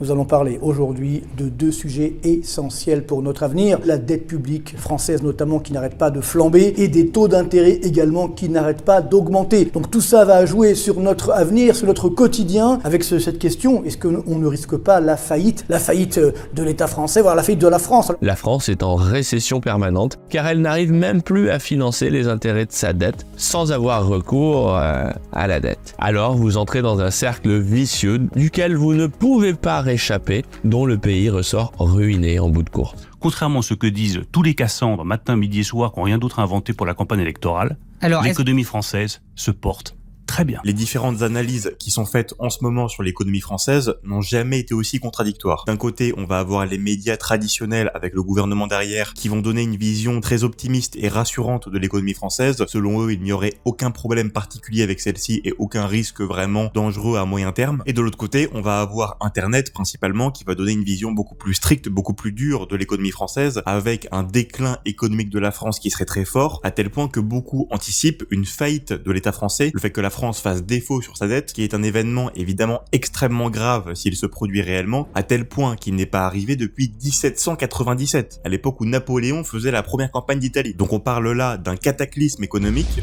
Nous allons parler aujourd'hui de deux sujets essentiels pour notre avenir. La dette publique française notamment qui n'arrête pas de flamber et des taux d'intérêt également qui n'arrêtent pas d'augmenter. Donc tout ça va jouer sur notre avenir, sur notre quotidien avec cette question, est-ce qu'on ne risque pas la faillite de l'État français, voire la faillite de la France? La France est en récession permanente car elle n'arrive même plus à financer les intérêts de sa dette sans avoir recours à la dette. Alors vous entrez dans un cercle vicieux duquel vous ne pouvez pas réchapper, dont le pays ressort ruiné en bout de course. Contrairement à ce que disent tous les Cassandres matin, midi et soir qui n'ont rien d'autre à inventer pour la campagne électorale, l'économie française se porte très bien. Les différentes analyses qui sont faites en ce moment sur l'économie française n'ont jamais été aussi contradictoires. D'un côté, on va avoir les médias traditionnels avec le gouvernement derrière qui vont donner une vision très optimiste et rassurante de l'économie française. Selon eux, il n'y aurait aucun problème particulier avec celle-ci et aucun risque vraiment dangereux à moyen terme. Et de l'autre côté, on va avoir Internet principalement qui va donner une vision beaucoup plus stricte, beaucoup plus dure de l'économie française avec un déclin économique de la France qui serait très fort à tel point que beaucoup anticipent une faillite de l'État français, le fait que la France fasse défaut sur sa dette, qui est un événement évidemment extrêmement grave s'il se produit réellement, à tel point qu'il n'est pas arrivé depuis 1797, à l'époque où Napoléon faisait la première campagne d'Italie. Donc on parle là d'un cataclysme économique.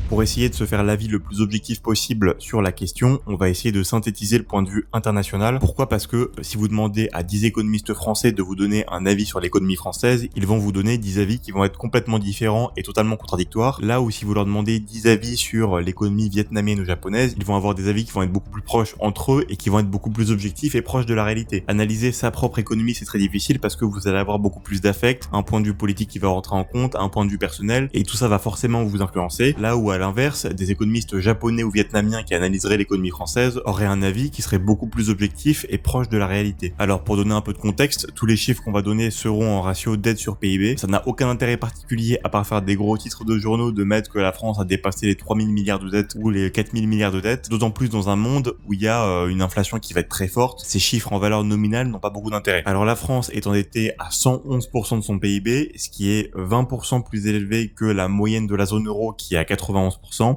Pour essayer de se faire l'avis le plus objectif possible sur la question, on va essayer de synthétiser le point de vue international. Pourquoi ? Parce que si vous demandez à 10 économistes français de vous donner un avis sur l'économie française, ils vont vous donner 10 avis qui vont être complètement différents et totalement contradictoires. Là où si vous leur demandez 10 avis sur l'économie vietnamienne ou japonaise, ils vont avoir des avis qui vont être beaucoup plus proches entre eux et qui vont être beaucoup plus objectifs et proches de la réalité. Analyser sa propre économie, c'est très difficile parce que vous allez avoir beaucoup plus d'affect, un point de vue politique qui va rentrer en compte, un point de vue personnel, et tout ça va forcément vous influencer. Là où à l'inverse, des économistes japonais ou vietnamiens qui analyseraient l'économie française auraient un avis qui serait beaucoup plus objectif et proche de la réalité. Alors pour donner un peu de contexte, tous les chiffres qu'on va donner seront en ratio dette sur PIB. Ça n'a aucun intérêt particulier à part faire des gros titres de journaux de mettre que la France a dépassé les 3000 milliards de dettes ou les 4000 milliards de dettes, d'autant plus dans un monde où il y a une inflation qui va être très forte. Ces chiffres en valeur nominale n'ont pas beaucoup d'intérêt. Alors la France est endettée à 111% de son PIB, ce qui est 20% plus élevé que la moyenne de la zone euro qui est à 91%.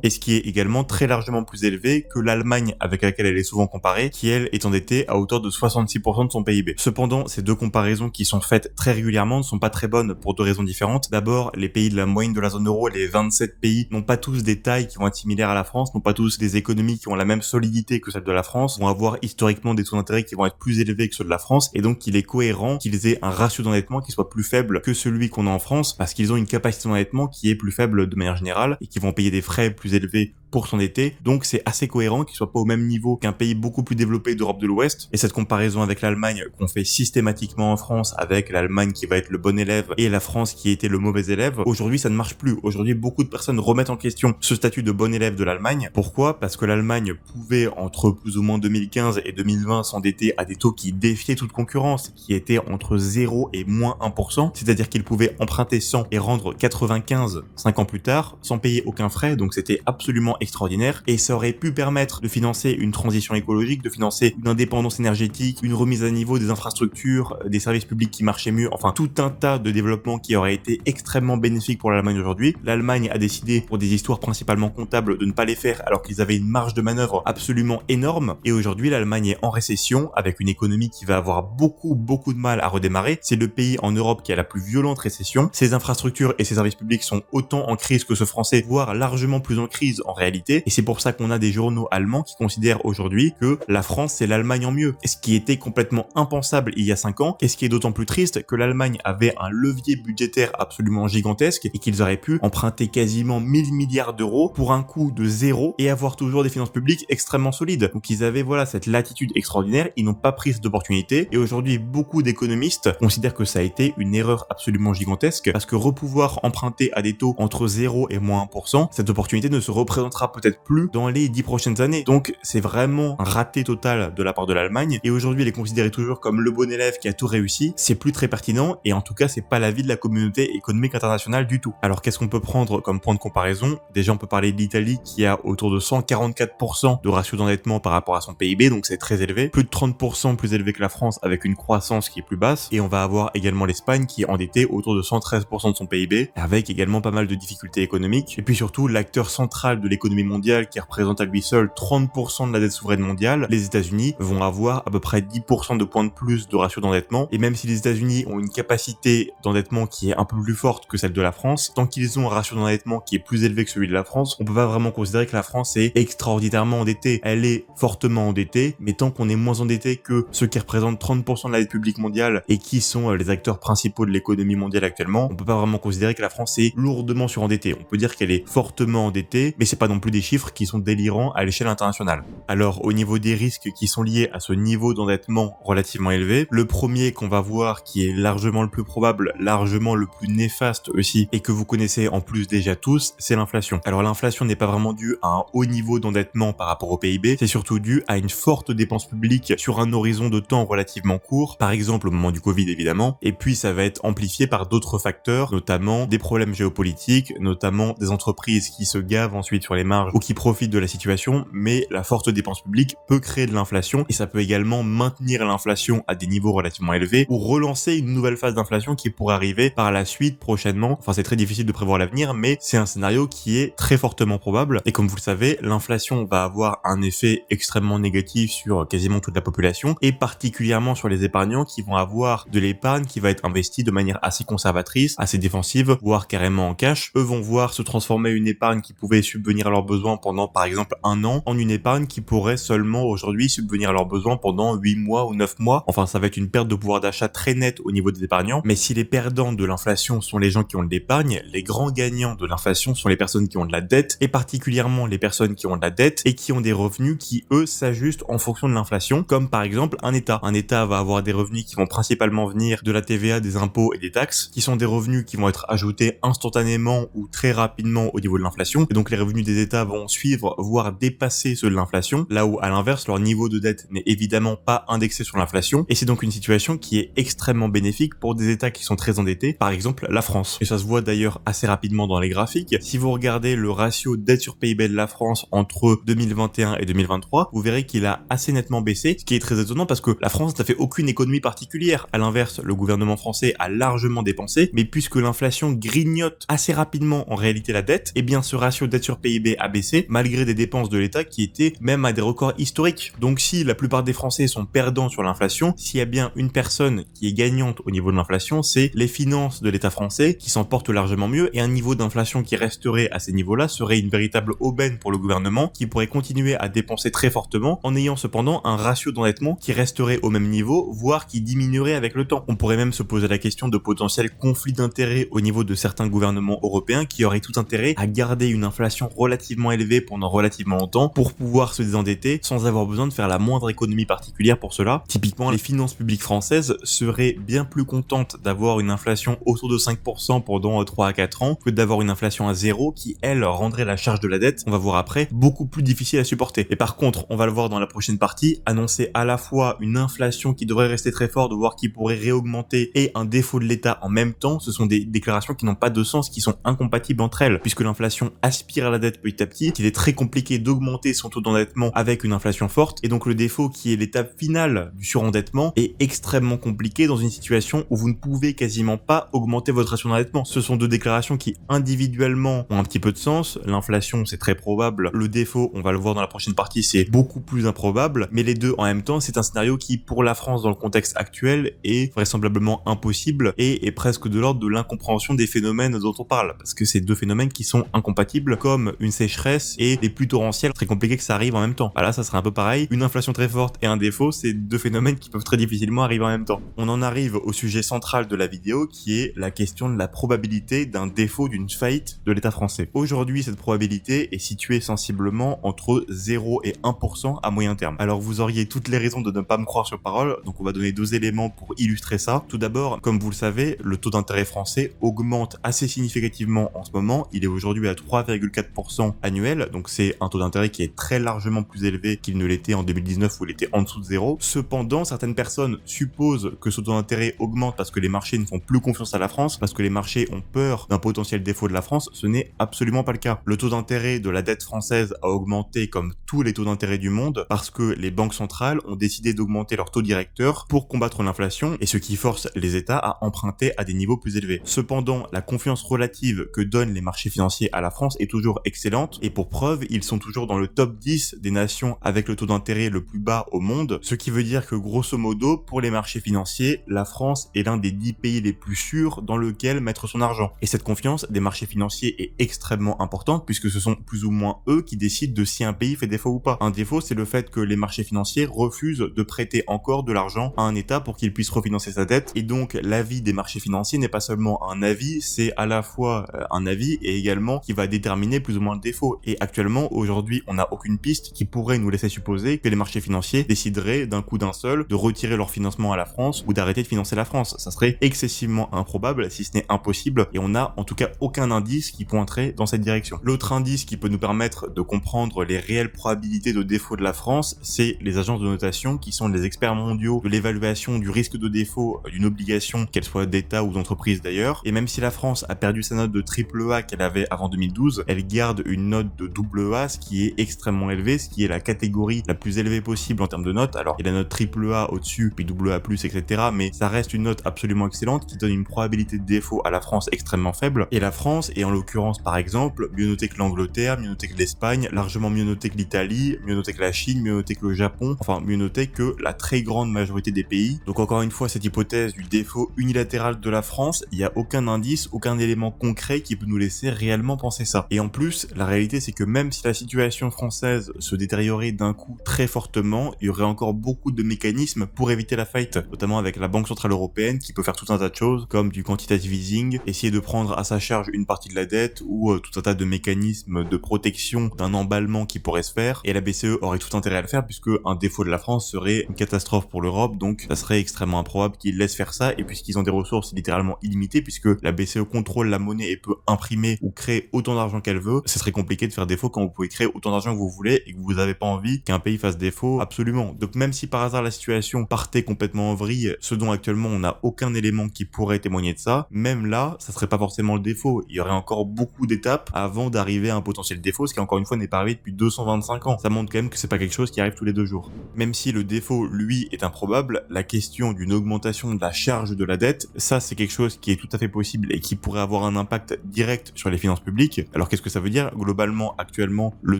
Et ce qui est également très largement plus élevé que l'Allemagne avec laquelle elle est souvent comparée, qui elle est endettée à hauteur de 66% de son PIB. Cependant, ces deux comparaisons qui sont faites très régulièrement ne sont pas très bonnes pour deux raisons différentes. D'abord, les pays de la moyenne de la zone euro, les 27 pays, n'ont pas tous des tailles qui vont être similaires à la France, n'ont pas tous des économies qui ont la même solidité que celle de la France, vont avoir historiquement des taux d'intérêt qui vont être plus élevés que ceux de la France, et donc il est cohérent qu'ils aient un ratio d'endettement qui soit plus faible que celui qu'on a en France, parce qu'ils ont une capacité d'endettement qui est plus faible de manière générale, et qui vont payer des frais plus élevés pour s'endetter, donc c'est assez cohérent qu'ils soient pas au même niveau qu'un pays beaucoup plus développé d'Europe de l'Ouest. Et cette comparaison avec l'Allemagne qu'on fait systématiquement en France, avec l'Allemagne qui va être le bon élève et la France qui était le mauvais élève, aujourd'hui ça ne marche plus. Aujourd'hui beaucoup de personnes remettent en question ce statut de bon élève de l'Allemagne. Pourquoi ? Parce que l'Allemagne pouvait entre plus ou moins 2015 et 2020 s'endetter à des taux qui défiaient toute concurrence, qui étaient entre 0 et moins 1%, c'est-à-dire qu'ils pouvaient emprunter 100 et rendre 95 5 ans plus tard sans payer aucun frais, donc c'était absolument extraordinaire, et ça aurait pu permettre de financer une transition écologique, de financer une indépendance énergétique, une remise à niveau des infrastructures, des services publics qui marchaient mieux, enfin tout un tas de développements qui auraient été extrêmement bénéfiques pour l'Allemagne aujourd'hui. L'Allemagne a décidé, pour des histoires principalement comptables, de ne pas les faire alors qu'ils avaient une marge de manœuvre absolument énorme, et aujourd'hui l'Allemagne est en récession avec une économie qui va avoir beaucoup de mal à redémarrer. C'est le pays en Europe qui a la plus violente récession. Ses infrastructures et ses services publics sont autant en crise que ce français, voire largement plus en crise en réalité. Et c'est pour ça qu'on a des journaux allemands qui considèrent aujourd'hui que la France c'est l'Allemagne en mieux. Et ce qui était complètement impensable il y a 5 ans, et ce qui est d'autant plus triste que l'Allemagne avait un levier budgétaire absolument gigantesque et qu'ils auraient pu emprunter quasiment 1000 milliards d'euros pour un coût de zéro et avoir toujours des finances publiques extrêmement solides. Donc ils avaient cette latitude extraordinaire, ils n'ont pas pris cette opportunité, et aujourd'hui beaucoup d'économistes considèrent que ça a été une erreur absolument gigantesque parce que repouvoir emprunter à des taux entre 0 et moins 1%, cette opportunité ne se représentera peut-être plus dans les 10 prochaines années. Donc c'est vraiment un raté total de la part de l'Allemagne, et aujourd'hui elle est considérée toujours comme le bon élève qui a tout réussi. C'est plus très pertinent, et en tout cas c'est pas l'avis de la communauté économique internationale du tout. Alors qu'est-ce qu'on peut prendre comme point de comparaison ? Déjà on peut parler de l'Italie qui a autour de 144% de ratio d'endettement par rapport à son PIB, donc c'est très élevé, plus de 30% plus élevé que la France avec une croissance qui est plus basse, et on va avoir également l'Espagne qui est endettée autour de 113% de son PIB, avec également pas mal de difficultés économiques. Et puis surtout l'acteur central de l'économie l'économie mondiale qui représente à lui seul 30% de la dette souveraine mondiale, les États-Unis vont avoir à peu près 10% de points de plus de ratio d'endettement. Et même si les États-Unis ont une capacité d'endettement qui est un peu plus forte que celle de la France, tant qu'ils ont un ratio d'endettement qui est plus élevé que celui de la France, on peut pas vraiment considérer que la France est extraordinairement endettée. Elle est fortement endettée, mais tant qu'on est moins endetté que ceux qui représentent 30% de la dette publique mondiale et qui sont les acteurs principaux de l'économie mondiale actuellement, on peut pas vraiment considérer que la France est lourdement surendettée. On peut dire qu'elle est fortement endettée, mais c'est pas non plus des chiffres qui sont délirants à l'échelle internationale. Alors, au niveau des risques qui sont liés à ce niveau d'endettement relativement élevé, le premier qu'on va voir, qui est largement le plus probable, largement le plus néfaste aussi, et que vous connaissez en plus déjà tous, c'est l'inflation. Alors l'inflation n'est pas vraiment due à un haut niveau d'endettement par rapport au PIB, c'est surtout dû à une forte dépense publique sur un horizon de temps relativement court, par exemple au moment du Covid évidemment, et puis ça va être amplifié par d'autres facteurs, notamment des problèmes géopolitiques, notamment des entreprises qui se gavent ensuite sur les marges ou qui profitent de la situation, mais la forte dépense publique peut créer de l'inflation et ça peut également maintenir l'inflation à des niveaux relativement élevés ou relancer une nouvelle phase d'inflation qui pourrait arriver par la suite prochainement. Enfin, c'est très difficile de prévoir l'avenir, mais c'est un scénario qui est très fortement probable. Et comme vous le savez, l'inflation va avoir un effet extrêmement négatif sur quasiment toute la population et particulièrement sur les épargnants qui vont avoir de l'épargne qui va être investie de manière assez conservatrice, assez défensive, voire carrément en cash. Eux vont voir se transformer une épargne qui pouvait subvenir à leurs besoins pendant par exemple un an en une épargne qui pourrait seulement aujourd'hui subvenir à leurs besoins pendant 8 mois ou 9 mois. Enfin, ça va être une perte de pouvoir d'achat très nette au niveau des épargnants. Mais si les perdants de l'inflation sont les gens qui ont de l'épargne, les grands gagnants de l'inflation sont les personnes qui ont de la dette et particulièrement les personnes qui ont de la dette et qui ont des revenus qui, eux, s'ajustent en fonction de l'inflation, comme par exemple un État. Un État va avoir des revenus qui vont principalement venir de la TVA, des impôts et des taxes, qui sont des revenus qui vont être ajoutés instantanément ou très rapidement au niveau de l'inflation. Et donc les revenus des États vont suivre, voire dépasser ceux de l'inflation, là où à l'inverse, leur niveau de dette n'est évidemment pas indexé sur l'inflation. Et c'est donc une situation qui est extrêmement bénéfique pour des États qui sont très endettés, par exemple la France. Et ça se voit d'ailleurs assez rapidement dans les graphiques. Si vous regardez le ratio dette sur PIB de la France entre 2021 et 2023, vous verrez qu'il a assez nettement baissé, ce qui est très étonnant parce que la France n'a fait aucune économie particulière. À l'inverse, le gouvernement français a largement dépensé, mais puisque l'inflation grignote assez rapidement en réalité la dette, eh bien ce ratio dette sur PIB a baissé malgré des dépenses de l'État qui étaient même à des records historiques. Donc si la plupart des Français sont perdants sur l'inflation, s'il y a bien une personne qui est gagnante au niveau de l'inflation, c'est les finances de l'État français qui s'en portent largement mieux et un niveau d'inflation qui resterait à ces niveaux-là serait une véritable aubaine pour le gouvernement qui pourrait continuer à dépenser très fortement en ayant cependant un ratio d'endettement qui resterait au même niveau, voire qui diminuerait avec le temps. On pourrait même se poser la question de potentiels conflits d'intérêts au niveau de certains gouvernements européens qui auraient tout intérêt à garder une inflation relativement élevée pendant relativement longtemps pour pouvoir se désendetter sans avoir besoin de faire la moindre économie particulière pour cela. Typiquement, les finances publiques françaises seraient bien plus contentes d'avoir une inflation autour de 5% pendant 3 à 4 ans que d'avoir une inflation à zéro qui, elle, rendrait la charge de la dette, on va voir après, beaucoup plus difficile à supporter. Et par contre, on va le voir dans la prochaine partie, annoncer à la fois une inflation qui devrait rester très forte, voire qui pourrait réaugmenter, et un défaut de l'État en même temps, ce sont des déclarations qui n'ont pas de sens, qui sont incompatibles entre elles, puisque l'inflation aspire à la dette petit à petit, qu'il est très compliqué d'augmenter son taux d'endettement avec une inflation forte, et donc le défaut qui est l'étape finale du surendettement est extrêmement compliqué dans une situation où vous ne pouvez quasiment pas augmenter votre ratio d'endettement. Ce sont deux déclarations qui individuellement ont un petit peu de sens. L'inflation, c'est très probable. Le défaut, on va le voir dans la prochaine partie, c'est beaucoup plus improbable. Mais les deux en même temps, c'est un scénario qui, pour la France dans le contexte actuel, est vraisemblablement impossible et est presque de l'ordre de l'incompréhension des phénomènes dont on parle. Parce que c'est deux phénomènes qui sont incompatibles, comme une sécheresse et des pluies torrentielles. Très compliqué que ça arrive en même temps. Là, ça serait un peu pareil. Une inflation très forte et un défaut, c'est deux phénomènes qui peuvent très difficilement arriver en même temps. On en arrive au sujet central de la vidéo, qui est la question de la probabilité d'un défaut, d'une faillite de l'État français. Aujourd'hui, cette probabilité est située sensiblement entre 0 et 1% à moyen terme. Alors vous auriez toutes les raisons de ne pas me croire sur parole, donc on va donner deux éléments pour illustrer ça. Tout d'abord, comme vous le savez, le taux d'intérêt français augmente assez significativement en ce moment. Il est aujourd'hui à 3,4% annuel, donc c'est un taux d'intérêt qui est très largement plus élevé qu'il ne l'était en 2019 où il était en dessous de 0. Cependant, certaines personnes supposent que ce taux d'intérêt augmente parce que les marchés ne font plus confiance à la France, parce que les marchés ont peur d'un potentiel défaut de la France. Ce n'est absolument pas le cas. Le taux d'intérêt de la dette française a augmenté comme tous les taux d'intérêt du monde parce que les banques centrales ont décidé d'augmenter leur taux directeur pour combattre l'inflation et ce qui force les États à emprunter à des niveaux plus élevés. Cependant, la confiance relative que donnent les marchés financiers à la France est toujours excellente excellente, et pour preuve, ils sont toujours dans le top 10 des nations avec le taux d'intérêt le plus bas au monde, ce qui veut dire que grosso modo, pour les marchés financiers, la France est l'un des 10 pays les plus sûrs dans lequel mettre son argent. Et cette confiance des marchés financiers est extrêmement importante puisque ce sont plus ou moins eux qui décident de si un pays fait défaut ou pas. Un défaut, c'est le fait que les marchés financiers refusent de prêter encore de l'argent à un État pour qu'il puisse refinancer sa dette, et donc l'avis des marchés financiers n'est pas seulement un avis, c'est à la fois un avis et également qui va déterminer plus ou moins le défaut. Et actuellement, aujourd'hui, on n'a aucune piste qui pourrait nous laisser supposer que les marchés financiers décideraient d'un coup d'un seul de retirer leur financement à la France ou d'arrêter de financer la France. Ça serait excessivement improbable, si ce n'est impossible, et on n'a en tout cas aucun indice qui pointerait dans cette direction. L'autre indice qui peut nous permettre de comprendre les réelles probabilités de défaut de la France, c'est les agences de notation qui sont les experts mondiaux de l'évaluation du risque de défaut d'une obligation, qu'elle soit d'État ou d'entreprise d'ailleurs. Et même si la France a perdu sa note de AAA qu'elle avait avant 2012, elle garde une note de AA, ce qui est extrêmement élevé, ce qui est la catégorie la plus élevée possible en termes de notes. Alors, il y a la note AAA au-dessus, puis AA+, etc. Mais ça reste une note absolument excellente qui donne une probabilité de défaut à la France extrêmement faible. Et la France est en l'occurrence, par exemple, mieux notée que l'Angleterre, mieux notée que l'Espagne, largement mieux notée que l'Italie, mieux notée que la Chine, mieux notée que le Japon, enfin mieux notée que la très grande majorité des pays. Donc encore une fois, cette hypothèse du défaut unilatéral de la France, il n'y a aucun indice, aucun élément concret qui peut nous laisser réellement penser ça. Et en plus, la réalité c'est que même si la situation française se détériorait d'un coup très fortement, il y aurait encore beaucoup de mécanismes pour éviter la faillite, notamment avec la Banque Centrale Européenne qui peut faire tout un tas de choses, comme du quantitative easing, essayer de prendre à sa charge une partie de la dette, ou tout un tas de mécanismes de protection d'un emballement qui pourrait se faire, et la BCE aurait tout intérêt à le faire puisque un défaut de la France serait une catastrophe pour l'Europe, donc ça serait extrêmement improbable qu'ils laissent faire ça, et puisqu'ils ont des ressources littéralement illimitées, puisque la BCE contrôle la monnaie et peut imprimer ou créer autant d'argent qu'elle veut, ce serait compliqué de faire défaut quand vous pouvez créer autant d'argent que vous voulez et que vous n'avez pas envie qu'un pays fasse défaut absolument. Donc même si par hasard la situation partait complètement en vrille, ce dont actuellement on n'a aucun élément qui pourrait témoigner de ça, même là, ça serait pas forcément le défaut. Il y aurait encore beaucoup d'étapes avant d'arriver à un potentiel défaut, ce qui encore une fois n'est pas arrivé depuis 225 ans. Ça montre quand même que c'est pas quelque chose qui arrive tous les 2 jours. Même si le défaut, lui, est improbable, la question d'une augmentation de la charge de la dette, ça c'est quelque chose qui est tout à fait possible et qui pourrait avoir un impact direct sur les finances publiques. Alors qu'est-ce que ça veut dire? Globalement, actuellement, le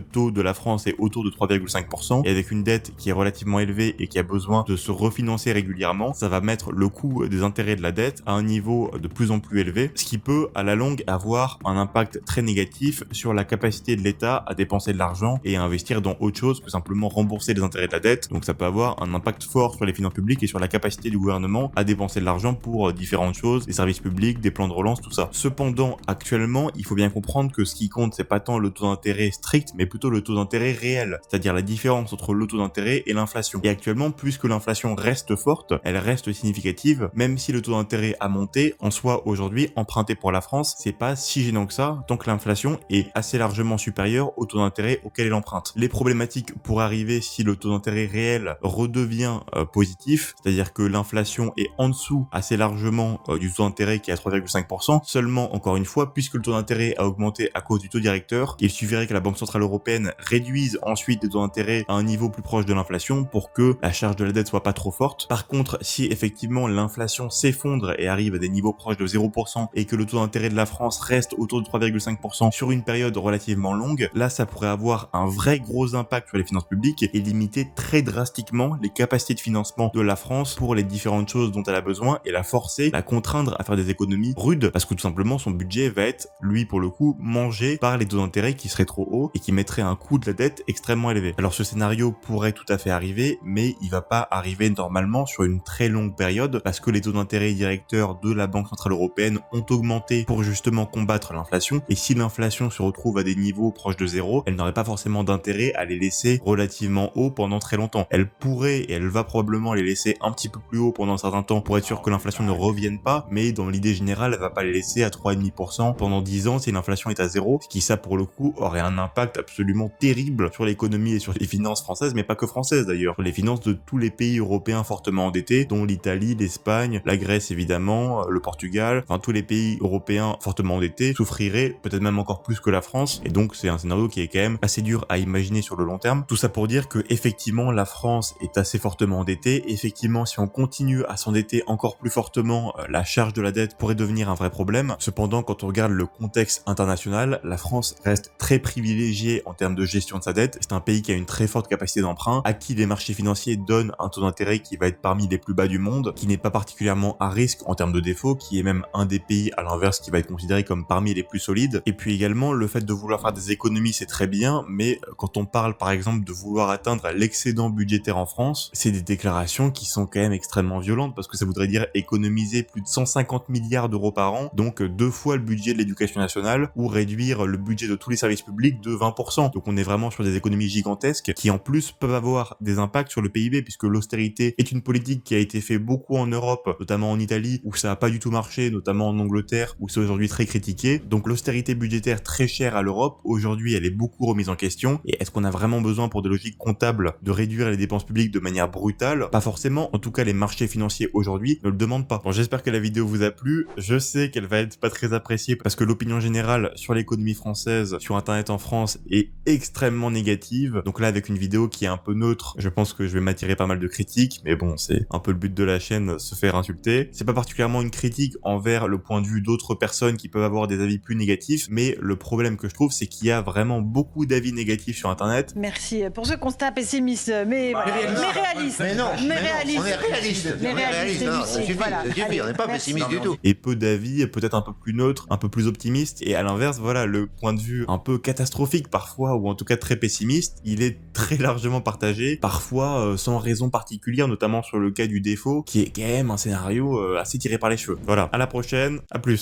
taux de la France est autour de 3,5%, et avec une dette qui est relativement élevée et qui a besoin de se refinancer régulièrement, ça va mettre le coût des intérêts de la dette à un niveau de plus en plus élevé, ce qui peut à la longue avoir un impact très négatif sur la capacité de l'État à dépenser de l'argent et à investir dans autre chose que simplement rembourser les intérêts de la dette. Donc ça peut avoir un impact fort sur les finances publiques et sur la capacité du gouvernement à dépenser de l'argent pour différentes choses, des services publics, des plans de relance, tout ça. Cependant, actuellement, il faut bien comprendre que ce qui compte, c'est pas tant le taux d'intérêt strict, mais plutôt le taux d'intérêt réel, c'est-à-dire la différence entre le taux d'intérêt et l'inflation. Et actuellement, puisque l'inflation reste forte, elle reste significative, même si le taux d'intérêt a monté, en soi, aujourd'hui, emprunter pour la France, c'est pas si gênant que ça, tant que l'inflation est assez largement supérieure au taux d'intérêt auquel elle emprunte. Les problématiques pourraient arriver si le taux d'intérêt réel redevient positif, c'est-à-dire que l'inflation est en dessous assez largement du taux d'intérêt qui est à 3,5%. Seulement, encore une fois, puisque le taux d'intérêt a augmenté à cause du taux directeur, il suffirait que la Banque Centrale Européenne réduise ensuite les taux d'intérêt à un niveau plus proche de l'inflation pour que la charge de la dette soit pas trop forte. Par contre, si effectivement l'inflation s'effondre et arrive à des niveaux proches de 0% et que le taux d'intérêt de la France reste autour de 3,5% sur une période relativement longue, là ça pourrait avoir un vrai gros impact sur les finances publiques et limiter très drastiquement les capacités de financement de la France pour les différentes choses dont elle a besoin et la forcer, la contraindre à faire des économies rudes parce que tout simplement son budget va être, lui pour le coup, mangé par les taux d'intérêt qui seraient trop hauts et qui mettraient un coût de la dette extrêmement élevé. Alors ce scénario pourrait tout à fait arriver, mais il va pas arriver normalement sur une très longue période parce que les taux d'intérêt directeurs de la Banque Centrale Européenne ont augmenté pour justement combattre l'inflation, et si l'inflation se retrouve à des niveaux proches de zéro, elle n'aurait pas forcément d'intérêt à les laisser relativement hauts pendant très longtemps. Elle pourrait et elle va probablement les laisser un petit peu plus haut pendant un certain temps pour être sûr que l'inflation ne revienne pas, mais dans l'idée générale, elle va pas les laisser à 3,5% pendant 10 ans si l'inflation est à zéro, ce qui ça pour le coup aurait un impact absolument terrible sur l'économie et sur les finances françaises, mais pas que françaises d'ailleurs, sur les finances de tous les pays européens fortement endettés, dont l'Italie, l'Espagne, la Grèce évidemment, le Portugal, enfin tous les pays européens fortement endettés souffriraient peut-être même encore plus que la France, et donc c'est un scénario qui est quand même assez dur à imaginer sur le long terme. Tout ça pour dire que effectivement la France est assez fortement endettée, effectivement si on continue à s'endetter encore plus fortement, la charge de la dette pourrait devenir un vrai problème. Cependant, quand on regarde le contexte international, la France reste très privilégié en termes de gestion de sa dette. C'est un pays qui a une très forte capacité d'emprunt, à qui les marchés financiers donnent un taux d'intérêt qui va être parmi les plus bas du monde, qui n'est pas particulièrement à risque en termes de défaut, qui est même un des pays à l'inverse qui va être considéré comme parmi les plus solides. Et puis également, le fait de vouloir faire des économies, c'est très bien, mais quand on parle par exemple de vouloir atteindre l'excédent budgétaire en France, c'est des déclarations qui sont quand même extrêmement violentes, parce que ça voudrait dire économiser plus de 150 milliards d'euros par an, donc 2 fois le budget de l'éducation nationale, ou réduire le budget de tous les services publics de 20%. Donc on est vraiment sur des économies gigantesques qui en plus peuvent avoir des impacts sur le PIB, puisque l'austérité est une politique qui a été faite beaucoup en Europe, notamment en Italie, où ça n'a pas du tout marché, notamment en Angleterre, où c'est aujourd'hui très critiqué. Donc l'austérité budgétaire très chère à l'Europe, aujourd'hui elle est beaucoup remise en question. Et est-ce qu'on a vraiment besoin pour des logiques comptables de réduire les dépenses publiques de manière brutale? Pas forcément, en tout cas les marchés financiers aujourd'hui ne le demandent pas. Bon, j'espère que la vidéo vous a plu, je sais qu'elle va être pas très appréciée parce que l'opinion générale sur l'économie française, sur internet en France est extrêmement négative. Donc là avec une vidéo qui est un peu neutre, je pense que je vais m'attirer pas mal de critiques, mais bon, c'est un peu le but de la chaîne, se faire insulter. C'est pas particulièrement une critique envers le point de vue d'autres personnes qui peuvent avoir des avis plus négatifs, mais le problème que je trouve, c'est qu'il y a vraiment beaucoup d'avis négatifs sur internet. Merci pour ce constat pessimiste, mais réaliste. Mais non, on est réaliste. Mais réaliste, lucide, voilà. On n'est pas pessimiste du tout. Et peu d'avis, peut-être un peu plus neutres, un peu plus optimistes, et à l'inverse, voilà, le point de vue un peu catastrophique parfois, ou en tout cas très pessimiste, il est très largement partagé, parfois sans raison particulière, notamment sur le cas du défaut, qui est quand même un scénario assez tiré par les cheveux. Voilà, à la prochaine, à plus.